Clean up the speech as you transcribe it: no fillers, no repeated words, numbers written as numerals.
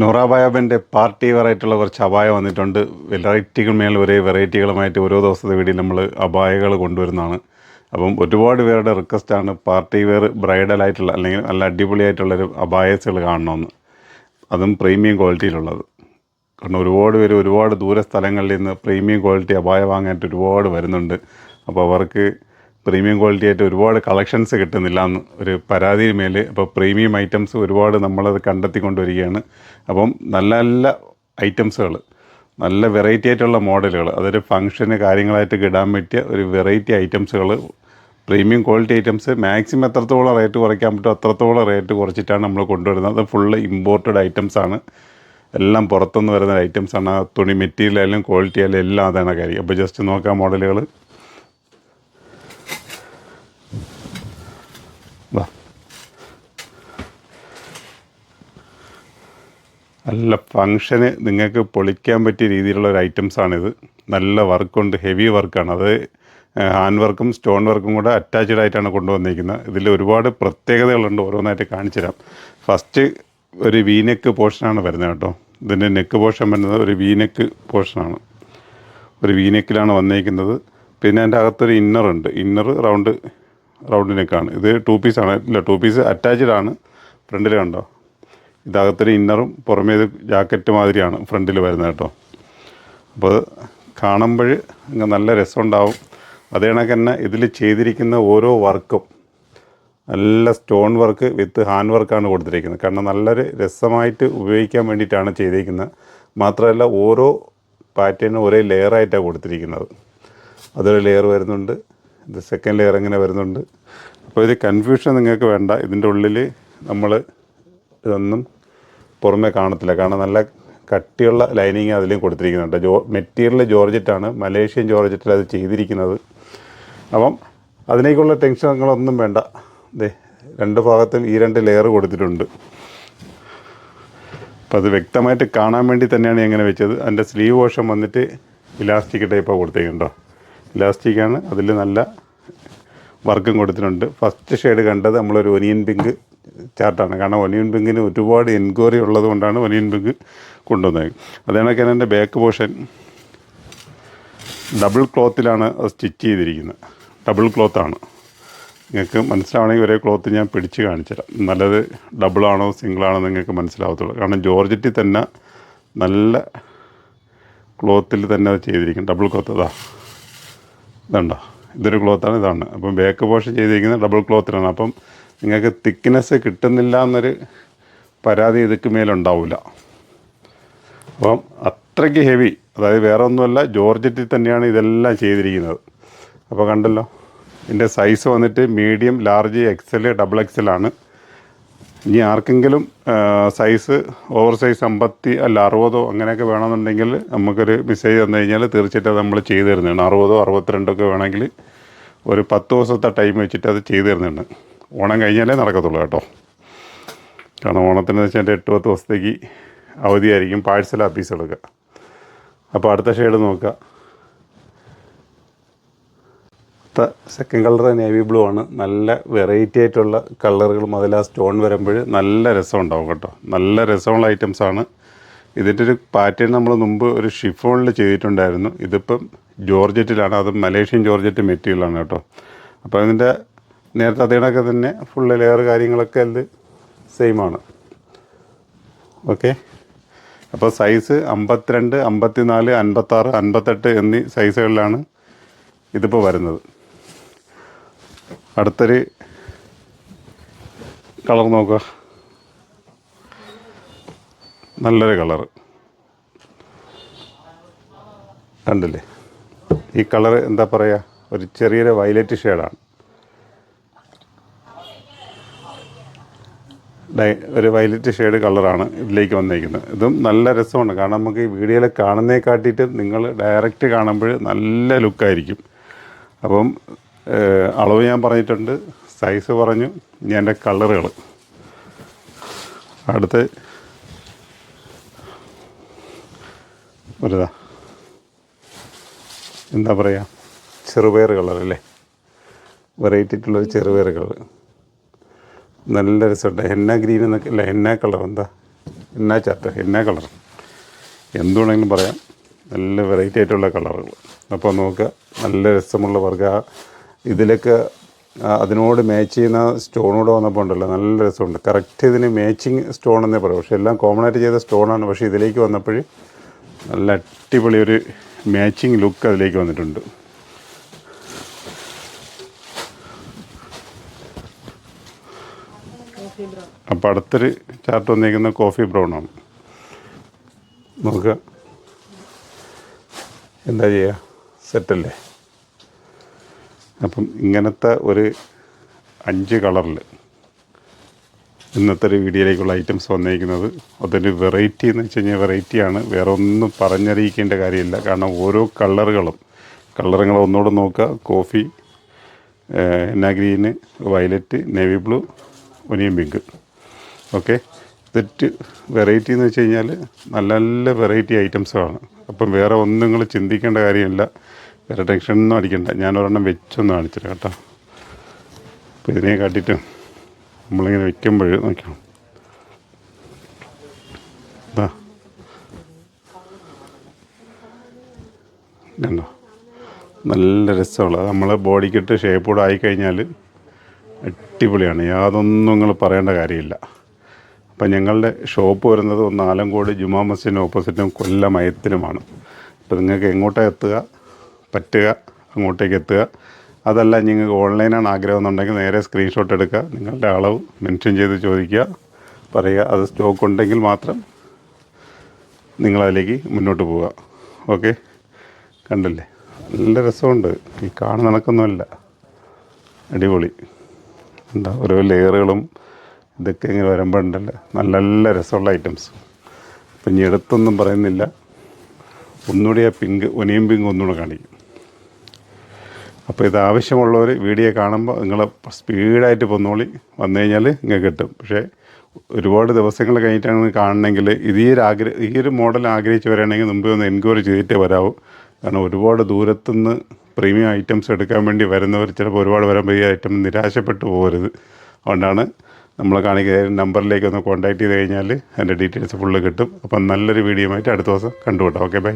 നൂറാബായബൻ്റെ party വെയറായിട്ടുള്ള കുറച്ച് അബായ വന്നിട്ടുണ്ട്. വെറൈറ്റികൾ മേൽ ഒരേ വെറൈറ്റികളുമായിട്ട് ഓരോ ദിവസത്തെ വീഡിയോയിൽ നമ്മൾ അബായകൾ കൊണ്ടുവരുന്നതാണ്. അപ്പം ഒരുപാട് പേരുടെ റിക്വസ്റ്റാണ് പാർട്ടി വെയർ ബ്രൈഡലായിട്ടുള്ള അല്ലെങ്കിൽ നല്ല അടിപൊളിയായിട്ടുള്ളൊരു അബായസുകൾ കാണണമെന്ന്, അതും പ്രീമിയം ക്വാളിറ്റിയിലുള്ളത്. കാരണം ഒരുപാട് പേര് ഒരുപാട് ദൂര സ്ഥലങ്ങളിൽ നിന്ന് പ്രീമിയം ക്വാളിറ്റി അബായ വാങ്ങാനായിട്ട് ഒരുപാട് വരുന്നുണ്ട്. അപ്പോൾ അവർക്ക് പ്രീമിയം ക്വാളിറ്റി ആയിട്ട് ഒരുപാട് കളക്ഷൻസ് കിട്ടുന്നില്ല എന്ന് ഒരു പരാതി മേൽ. അപ്പോൾ പ്രീമിയം ഐറ്റംസ് ഒരുപാട് നമ്മളത് കണ്ടെത്തിക്കൊണ്ടുവരികയാണ്. അപ്പം നല്ല നല്ല ഐറ്റംസുകൾ, നല്ല വെറൈറ്റി ആയിട്ടുള്ള മോഡലുകൾ, അതൊരു ഫംഗ്ഷന് കാര്യങ്ങളായിട്ട് ഇടാൻ പറ്റിയ ഒരു വെറൈറ്റി ഐറ്റംസുകൾ, പ്രീമിയം ക്വാളിറ്റി ഐറ്റംസ് മാക്സിമം എത്രത്തോളം റേറ്റ് കുറയ്ക്കാൻ പറ്റുമോ അത്രത്തോളം റേറ്റ് കുറച്ചിട്ടാണ് നമ്മൾ കൊണ്ടുവരുന്നത്. അത് ഫുള്ള് ഇമ്പോർട്ടഡ് ഐറ്റംസാണ്, എല്ലാം പുറത്തുനിന്ന് വരുന്ന ഐറ്റംസാണ്. ആ തുണി മെറ്റീരിയൽ ആയാലും ക്വാളിറ്റി ആയാലും എല്ലാം അതാണ് കാര്യം. അപ്പോൾ ജസ്റ്റ് നോക്കാം മോഡലുകൾ. നല്ല ഫങ്ഷന് നിങ്ങൾക്ക് പൊളിക്കാൻ പറ്റിയ രീതിയിലുള്ള ഒരു ഐറ്റംസാണിത്. നല്ല വർക്കുണ്ട്, ഹെവി വർക്കാണ്. അത് ഹാൻഡ് വർക്കും സ്റ്റോൺ വർക്കും കൂടെ അറ്റാച്ച്ഡ് ആയിട്ടാണ് കൊണ്ടുവന്നിരിക്കുന്നത്. ഇതിൽ ഒരുപാട് പ്രത്യേകതകളുണ്ട്, ഓരോന്നായിട്ട് കാണിച്ചു തരാം. ഫസ്റ്റ് ഒരു വീനെക്ക് പോർഷനാണ് വരുന്നത് കേട്ടോ. ഇതിൻ്റെ നെക്ക് പോർഷൻ വരുന്നത് ഒരു വീനെക്ക് പോർഷനാണ്, ഒരു വീനെക്കിലാണ് വന്നിരിക്കുന്നത്. പിന്നെ അതിൻ്റെ അകത്തൊരു ഇന്നറുണ്ട്, ഇന്നർ റൗണ്ട് നെക്കാണ്. ഇത് 2 പീസാണ്, ഇല്ല 2 പീസ് അറ്റാച്ച്ഡ് ആണ്. ഫ്രണ്ടിൽ കണ്ടോ, ഇതകത്തൊരു ഇന്നറും പുറമേ ഇത് ജാക്കറ്റ് മാതിരിയാണ് ഫ്രണ്ടിൽ വരുന്നത് കേട്ടോ. അപ്പോൾ കാണുമ്പോൾ നല്ല രസമുണ്ടാവും. അതേ കണക്ക് തന്നെ ഇതിൽ ചെയ്തിരിക്കുന്ന ഓരോ വർക്കും നല്ല സ്റ്റോൺ വർക്ക് വിത്ത് ഹാൻഡ് വർക്കാണ് കൊടുത്തിരിക്കുന്നത്. കാരണം നല്ലൊരു രസമായിട്ട് ഉപയോഗിക്കാൻ വേണ്ടിയിട്ടാണ് ചെയ്തിരിക്കുന്നത്. മാത്രമല്ല ഓരോ പാറ്റേണും ഒരേ ലെയറായിട്ടാണ് കൊടുത്തിരിക്കുന്നത്. അതൊരു ലെയർ വരുന്നുണ്ട്, ഇത് സെക്കൻഡ് ലെയർ ഇങ്ങനെ വരുന്നുണ്ട്. അപ്പോൾ ഇത് കൺഫ്യൂഷൻ നിങ്ങൾക്ക് വേണ്ട. ഇതിൻ്റെ ഉള്ളിൽ നമ്മൾ ഇതൊന്നും പുറമേ കാണത്തില്ല, കാരണം നല്ല കട്ടിയുള്ള ലൈനിങ് അതിലും കൊടുത്തിരിക്കുന്നുണ്ട്. മെറ്റീരിയൽ ജോർജറ്റാണ്, മലേഷ്യൻ ജോർജറ്റിൽ അത് ചെയ്തിരിക്കുന്നത്. അപ്പം അതിനേക്കുള്ള ടെൻഷനുകളൊന്നും വേണ്ട. ദേ 2 ഭാഗത്തും ഈ 2 ലെയർ കൊടുത്തിട്ടുണ്ട്. അപ്പോൾ അത് വ്യക്തമായിട്ട് കാണാൻ വേണ്ടി തന്നെയാണ് ഇങ്ങനെ വെച്ചത്. അതിൻ്റെ സ്ലീവ് പോർഷൻ വന്നിട്ട് ഇലാസ്റ്റിക് ടൈപ്പാണ് കൊടുത്തേക്കുണ്ടോ, ഇലാസ്റ്റിക്കാണ്. അതിൽ നല്ല വർക്കും കൊടുത്തിട്ടുണ്ട്. ഫസ്റ്റ് ഷെയ്ഡ് കണ്ടത് നമ്മളൊരു ഒനിയൻ പിങ്ക് ചാർട്ടാണ്. കാരണം ഒനിയൻ പിങ്കിന് ഒരുപാട് എൻക്വയറി ഉള്ളത് കൊണ്ടാണ് ഒനിയൻ പിങ്ക് കൊണ്ടുവന്നത്. അതേ കണക്ക് എൻ്റെ ബാക്ക് പോർഷൻ ഡബിൾ ക്ലോത്തിലാണ് അത് സ്റ്റിച്ച് ചെയ്തിരിക്കുന്നത്. ഡബിൾ ക്ലോത്താണ്. നിങ്ങൾക്ക് മനസ്സിലാവണമെങ്കിൽ ഒരേ ക്ലോത്ത് ഞാൻ പിടിച്ച് കാണിച്ചു തരാം. നല്ലത് ഡബിളാണോ സിംഗിളാണോ നിങ്ങൾക്ക് മനസ്സിലാവത്തുള്ളൂ. കാരണം ജോർജറ്റിൽ തന്നെ നല്ല ക്ലോത്തിൽ തന്നെ അത് ചെയ്തിരിക്കും. ഡബിൾ ക്ലോത്ത് ഇതുണ്ടോ, ഇതൊരു ക്ലോത്താണ്, ഇതാണ്. അപ്പം ബാക്ക് പോർഷൻ ചെയ്തിരിക്കുന്നത് ഡബിൾ ക്ലോത്തിലാണ്. അപ്പം നിങ്ങൾക്ക് തിക്നെസ് കിട്ടുന്നില്ല എന്നൊരു പരാതി ഇതൊക്കെ മേലുണ്ടാവില്ല. അപ്പം അത്രയ്ക്ക് ഹെവി, അതായത് വേറെ ഒന്നുമല്ല, ജോർജറ്റിൽ തന്നെയാണ് ഇതെല്ലാം ചെയ്തിരിക്കുന്നത്. അപ്പോൾ കണ്ടല്ലോ, ഇതിൻ്റെ സൈസ് വന്നിട്ട് medium, large, XL, double XL ആണ്. ഇനി ആർക്കെങ്കിലും സൈസ് ഓവർ സൈസ് 50 അല്ല 60 അങ്ങനെയൊക്കെ വേണമെന്നുണ്ടെങ്കിൽ നമുക്കൊരു മെസ്സേജ് തന്നു കഴിഞ്ഞാൽ തീർച്ചയായിട്ടും നമ്മൾ ചെയ്തു തരുന്നതാണ്. 60 62 വേണമെങ്കിൽ ഒരു 10 ദിവസത്തെ ടൈം വെച്ചിട്ട് അത് ചെയ്തു തരുന്നുണ്ട്. ഓണം കഴിഞ്ഞാലേ നടക്കത്തുള്ളൂ കേട്ടോ. കാരണം ഓണത്തിന് വെച്ചാൽ 8-10 ദിവസത്തേക്ക് അവധിയായിരിക്കും, പാഴ്സൽ പീസ് എടുക്കുക. അപ്പോൾ അടുത്ത ഷെയ്ഡ് നോക്കുക. സെക്കൻഡ് കളർ നേവി ബ്ലൂ ആണ്. നല്ല വെറൈറ്റി ആയിട്ടുള്ള കളറുകളും അതിൽ ആ സ്റ്റോൺ വരുമ്പോൾ നല്ല രസം ഉണ്ടാവും കേട്ടോ. നല്ല രസമുള്ള ഐറ്റംസാണ്. ഇതിൻ്റെ ഒരു പാറ്റേൺ നമ്മൾ മുമ്പ് ഒരു ഷിഫോണിൽ ചെയ്തിട്ടുണ്ടായിരുന്നു. ഇതിപ്പം ജോർജറ്റിലാണ്, അത് മലേഷ്യൻ ജോർജറ്റ് മെറ്റീരിയലാണ് കേട്ടോ. അപ്പോൾ അതിൻ്റെ നേരത്തെ അതേ കണക്ക് തന്നെ ഫുള്ള് ലെയർ കാര്യങ്ങളൊക്കെ അത് സെയിമാണ്. ഓക്കെ. അപ്പോൾ സൈസ് 52, 54, 56, 58 എന്നീ സൈസുകളിലാണ് ഇതിപ്പോൾ വരുന്നത്. അടുത്തൊരു കളർ നോക്കുക, നല്ലൊരു കളറ് കണ്ടില്ലേ. ഈ കളർ എന്താ പറയുക, ഒരു ചെറിയൊരു വയലറ്റ് ഷെയ്ഡാണ്, ഒരു വയലറ്റ് ഷെയ്ഡ് കളറാണ് ഇതിലേക്ക് വന്നിരിക്കുന്നത്. ഇതും നല്ല രസമാണ്. കാരണം നമുക്ക് ഈ വീഡിയോയിൽ കാണുന്നതിനെ കാട്ടിയിട്ട് നിങ്ങൾ ഡയറക്റ്റ് കാണുമ്പോൾ നല്ല ലുക്കായിരിക്കും. അപ്പം അളവ് ഞാൻ പറഞ്ഞിട്ടുണ്ട്, സൈസ് പറഞ്ഞു, ഇനി എൻ്റെ കളറുകൾ. അടുത്ത് എന്താ പറയുക, ചെറുപയർ കളറല്ലേ, വെറൈറ്റി ആയിട്ടുള്ളൊരു ചെറുപയർ കളർ. നല്ല രസമുണ്ട്. ഹെന്ന ഗ്രീൻ എന്നൊക്കെ, അല്ല ഹെന്ന കളർ, എന്താ എന്നാ ചാർട്ട് എന്നാ കളർ എന്തുവേണമെങ്കിലും പറയാം. നല്ല വെറൈറ്റി ആയിട്ടുള്ള കളറുകൾ. അപ്പോൾ നോക്കുക, നല്ല രസമുള്ള വർക്ക്. ഇതിലൊക്കെ അതിനോട് മാച്ച് ചെയ്യുന്ന സ്റ്റോണൂടെ വന്നപ്പോൾ ഉണ്ടല്ലോ, നല്ല രസമുണ്ട്. കറക്റ്റ് ഇതിന് മാച്ചിങ് സ്റ്റോൺ എന്നേ പറയും. പക്ഷേ എല്ലാം കോമൺ ആയിട്ട് ചെയ്ത സ്റ്റോണാണ്. പക്ഷേ ഇതിലേക്ക് വന്നപ്പോൾ നല്ല അടിപൊളി ഒരു മാച്ചിങ് ലുക്ക് അതിലേക്ക് വന്നിട്ടുണ്ട്. അപ്പോൾ അടുത്തൊരു ചാർട്ട് വന്നിരിക്കുന്ന കോഫി ബ്രൗൺ ആണ്. നോക്കുക, എന്താ ചെയ്യുക, സെറ്റല്ലേ? അപ്പം ഇങ്ങനത്തെ ഒരു 5 കളറിൽ ഇന്നത്തെ ഒരു വീഡിയോയിലേക്കുള്ള ഐറ്റംസ് വന്നിരിക്കുന്നത്. അതൊരു വെറൈറ്റി എന്ന് വെച്ച് കഴിഞ്ഞാൽ വെറൈറ്റിയാണ്. വേറെ ഒന്നും പറഞ്ഞറിയിക്കേണ്ട കാര്യമില്ല. കാരണം ഓരോ കളറുകൾ ഒന്നുകൂടെ നോക്കുക. കോഫി, എന്നാ green, violet, navy blue, onion pink. Okay, ഇതൊരു വെറൈറ്റി എന്ന് വെച്ച് കഴിഞ്ഞാൽ നല്ല നല്ല വെറൈറ്റി ഐറ്റംസാണ്. അപ്പം വേറെ ഒന്നും നിങ്ങൾ ചിന്തിക്കേണ്ട കാര്യമില്ല. വേറെ ടെൻഷനൊന്നും അടിക്കണ്ട. ഞാൻ ഒരെണ്ണം വെച്ചൊന്ന് കാണിച്ചിട്ട് കേട്ടോ. അപ്പോൾ ഇതിനെ കാട്ടിയിട്ട് നമ്മളിങ്ങനെ വെക്കുമ്പോൾ നോക്കണം. ഇതാ കണ്ടോ, നല്ല രസമുള്ളത്. നമ്മളെ ബോഡിക്കിട്ട് ഷേപ്പ് കൂടെ ആയിക്കഴിഞ്ഞാൽ അടിപൊളിയാണ്. യാതൊന്നും നിങ്ങൾ പറയേണ്ട കാര്യമില്ല. അപ്പം ഞങ്ങളുടെ ഷോപ്പ് വരുന്നത് ആലങ്കോട് ജുമാ മസ്ജിദിന് ഓപ്പോസിറ്റും കൊല്ലം മയത്തിലുമാണ്. അപ്പോൾ നിങ്ങൾക്ക് എങ്ങോട്ടാണ് എത്തുക പറ്റുക അങ്ങോട്ടേക്ക് എത്തുക. അതല്ല നിങ്ങൾക്ക് ഓൺലൈനാണ് ആഗ്രഹം എന്നുണ്ടെങ്കിൽ നേരെ സ്ക്രീൻഷോട്ട് എടുക്കുക, നിങ്ങളുടെ അളവ് മെൻഷൻ ചെയ്ത് ചോദിക്കുക, പറയുക. അത് സ്റ്റോക്ക് ഉണ്ടെങ്കിൽ മാത്രം നിങ്ങളതിലേക്ക് മുന്നോട്ട് പോവുക. ഓക്കെ, കണ്ടില്ലേ, നല്ല രസമുണ്ട്. ഈ കാണുന്ന നടക്കൊന്നുമല്ല, അടിപൊളി. എന്താ ഓരോ ലെയറുകളും ഇതൊക്കെ ഇങ്ങനെ വരുമ്പോൾ ഉണ്ടല്ലോ, നല്ല നല്ല രസമുള്ള ഐറ്റംസ്. അപ്പം ഇനി എടുത്തൊന്നും പറയുന്നില്ല. ഒന്നുകൂടി ആ പിങ്ക്, ഒനിയൻ പിങ്ക് ഒന്നുകൂടെ കാണിക്കും. അപ്പോൾ ഇത് ആവശ്യമുള്ളവർ വീഡിയോ കാണുമ്പോൾ നിങ്ങൾ സ്പീഡായിട്ട് വന്നു കഴിഞ്ഞാൽ നിങ്ങൾക്ക് കിട്ടും. പക്ഷേ ഒരുപാട് ദിവസങ്ങൾ കഴിഞ്ഞിട്ടാണ് കാണണമെങ്കിൽ ഈ ഒരു മോഡൽ ആഗ്രഹിച്ച് വരികയാണെങ്കിൽ മുമ്പേ ഒന്ന് എൻക്വയറി ചെയ്തിട്ടേ വരാവൂ. കാരണം ഒരുപാട് ദൂരത്തുനിന്ന് പ്രീമിയം ഐറ്റംസ് എടുക്കാൻ വേണ്ടി വരുന്നവർ ചിലപ്പോൾ ഒരുപാട് വരുമ്പോൾ ഈ ഐറ്റം നിരാശപ്പെട്ടു പോകരുത്. അതുകൊണ്ടാണ് നമ്മൾ കാണിക്കുന്ന നമ്പറിലേക്ക് ഒന്ന് കോൺടാക്ട് ചെയ്ത് കഴിഞ്ഞാൽ അതിൻ്റെ ഡീറ്റെയിൽസ് ഫുള്ള് കിട്ടും. അപ്പം നല്ലൊരു വീഡിയോ ആയിട്ട് അടുത്ത ദിവസം കണ്ടുപിട്ടാം. Okay, by.